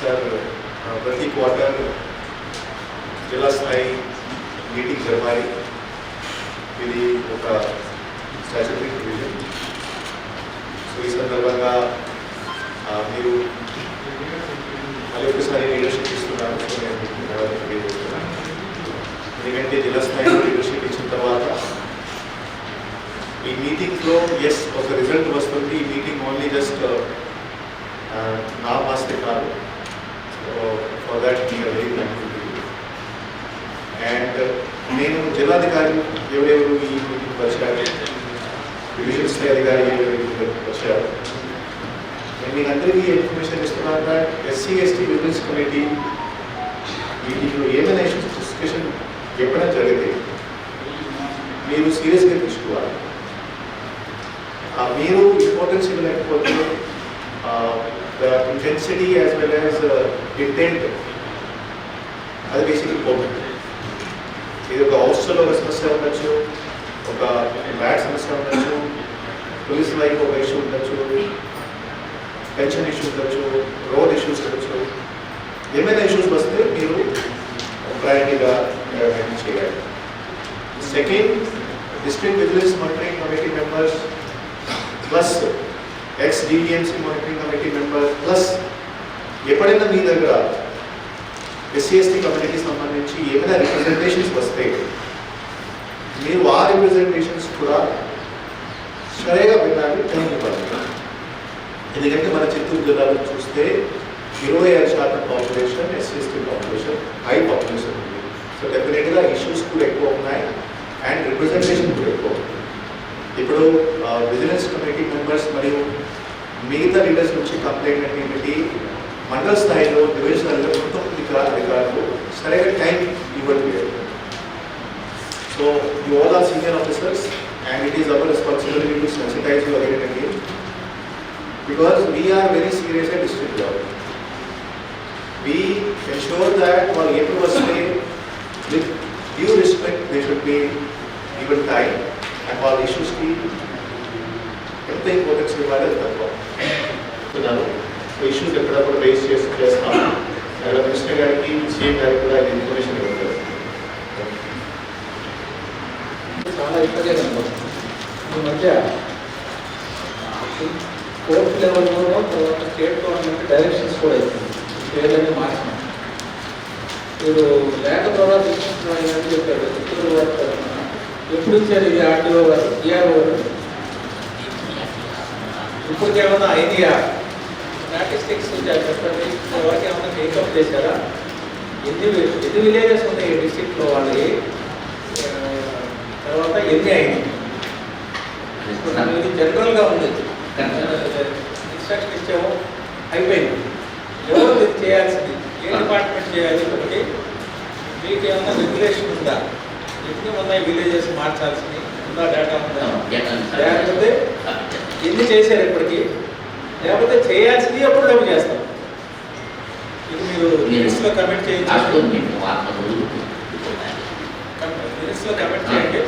Sir ప్రతి quarter జిల్లా స్థాయి మీటింగ్ జరపాలి. ఇది ఒక స్టాట్యూటరీ ప్రొవిజన్. సో ఈ సందర్భంగా మీరు మళ్ళీ ఒకసారి లీడర్షిప్ ఇస్తున్నారు. సో నేను తెలియజేస్తున్నాను. ఎందుకంటే జిల్లా స్థాయిలో లీడర్షిప్ ఇచ్చిన తర్వాత ఈ మీటింగ్లో ఒక రిజల్ట్ వస్తుంది. ఈ మీటింగ్ ఓన్లీ జస్ట్ నా మాస్తే కాదు. So for that we are very thankful. And నేను జిల్లాధికారి ఎవరెవరు ఈ మీటింగ్ వచ్చారు, డివిజన్ స్థాయి అధికారి ఎవరెవరు వచ్చారు, నేను మీకు అందరికీ ఇన్ఫర్మేషన్ ఇస్తున్నాను. That SC ST vigilance committee మీటింగ్లో ఏమైనా ఇష్యూస్ డిస్కషన్ ఎప్పుడైనా జరిగితే మీరు సీరియస్గా తీసుకోవాలి. మీరు ఇంపార్టెన్స్ ఇవ్వలేకపోతే the intensity as well as intent అది బేసిక్లీ పోతుంది. ఇది ఒక హాస్టల్లో ఒక సమస్య ఉండొచ్చు, ఒక ల్యాడ్ సమస్య ఉండొచ్చు, పోలీస్ వైపు ఒక ఇష్యూ ఉండొచ్చు, పెన్షన్ ఇష్యూ ఉండొచ్చు, రోడ్ ఇష్యూస్ ఉండొచ్చు. ఏమైనా ఇష్యూస్ వస్తే మీరు ప్రయారిటీగా హ్యాండిల్ చేయాలి. Second, district vigilance monitoring committee members plus X DVMC monitoring committee member plus ఎప్పుడైనా మీ దగ్గర ఎస్సీ ఎస్టీ కమ్యూనిటీకి సంబంధించి ఏమైనా రిప్రజెంటేషన్స్ వస్తే మీరు ఆ రిప్రజెంటేషన్స్ కూడా సరిగా వినాలి, టైం ఇవ్వాలి. ఎందుకంటే మన చిత్తూరు జిల్లాలో చూస్తే 26% population SC ST population high population ఉంది. సో డెఫినెట్గా ఇష్యూస్ కూడా ఎక్కువ ఉన్నాయి అండ్ రిప్రజెంటేషన్ కూడా ఎక్కువ ఉంది. ఇప్పుడు విజిలెన్స్ కమిటీ మెంబర్స్ మరియు మిగతా లీడర్స్ నుంచి కంప్లైంట్ ఏమిటి, మండల స్థాయిలో డివిజన్ స్థాయిలో మొత్తం అధికారులు సరైన టైం ఇవ్వట్లేదు. So you all are senior officers and it is our responsibility to sensitize you again and again because we are very serious at district level. We ensure that while able to stay with due respect, they should be given time and while issues ki ఎంత importance ఇవ్వాలి తక్కువ. So issues ఎక్కడ కూడా race చేస్తాము. Minister గారికి CM గారికి కూడా information ఇవ్వగలరు. చాలా ఇబ్బంది ఈ మధ్య కోర్టు లెవెల్లో తర్వాత స్టేట్ గవర్నమెంట్ డైరెక్షన్స్ కూడా ఇస్తుంది. పేర్లన్నీ మార్చినాం. మీరు లేఖ ద్వారా తీసుకుంటున్నారని చెప్పారు. చిత్తూరు వారి తరఫున ఎప్పుడు ఇచ్చారు ఇది ఆర్టీఓ గారు, డిఆర్ఓ గారు? ఇప్పటికేమన్నా ఐడియా స్టాటిస్టిక్స్ చెప్పండి. ఎవరికి ఏమైనా మేకప్ చేశారా? ఎన్ని విలేజెస్ ఉన్నాయి ఈ డిస్ట్రిక్ట్లో వాళ్ళకి? తర్వాత ఎన్ని అయినాయి? ఇది జనరల్గా ఉంది. ఇన్స్ట్రక్షన్ ఇచ్చాము, అయిపోయింది. ఎవరు ఇది చేయాల్సింది? ఏ డిపార్ట్మెంట్ చేయాలి? ఒకటి మీకు ఏమన్నా రెగ్యులేషన్ ఉందా? ఎన్ని ఉన్నాయి విలేజెస్ మార్చాల్సింది? ఉందా? డేటా ఉందా? లేకపోతే ఎన్ని చేశారు ఇప్పటికీ? లేకపోతే చేయాల్సింది ఎప్పుడు డబ్బు చేస్తాం? ఇది మీరు మినిట్స్లో కమెంట్ చేయండి. మినిట్స్లో కమెంట్ చేయండి.